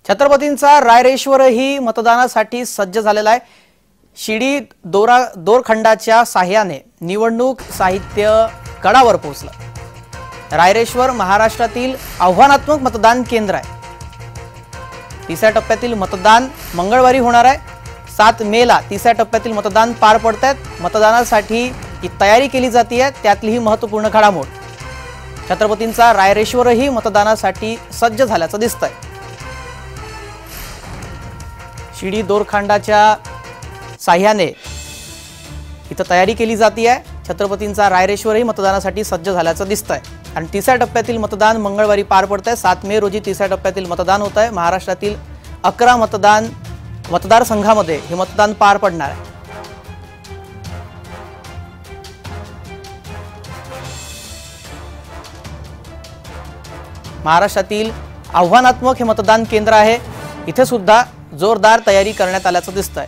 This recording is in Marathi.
छत्रपतींचा रायरेश्वरही मतदानासाठी सज्ज झालेला आहे। शिडी दोरखंडाच्या साह्याने निवडणूक साहित्य गडावर पोहोचलं। रायरेश्वर महाराष्ट्रातील आव्हानात्मक मतदान केंद्र आहे। तिसऱ्या टप्प्यातील मतदान मंगळवारी होणार आहे। 7 मेला तिसऱ्या टप्प्यातील मतदान पार पडतंय। मतदानासाठी ही तयारी केली जाते आहे, त्यातली ही महत्त्वपूर्ण घडामोड। छत्रपतींचा रायरेश्वरही मतदानासाठी सज्ज झाल्याचं दिसतंय। शिडी दोरखंडाच्या साह्याने इथं तयारी केली जाते आहे। छत्रपतींचा रायरेश्वरही मतदानासाठी सज्ज झाल्याचं दिसतंय आणि तिसऱ्या टप्प्यातील मतदान मंगळवारी पार पडतंय। 7 मे रोजी तिसऱ्या टप्प्यातील मतदान होत आहे। महाराष्ट्रातील 11 मतदारसंघामध्ये हे मतदान पार पडणार आहे। महाराष्ट्रातील आव्हानात्मक हे मतदान केंद्र आहे। इथे सुद्धा जोरदार तयारी करण्यात आल्याचं दिसतंय।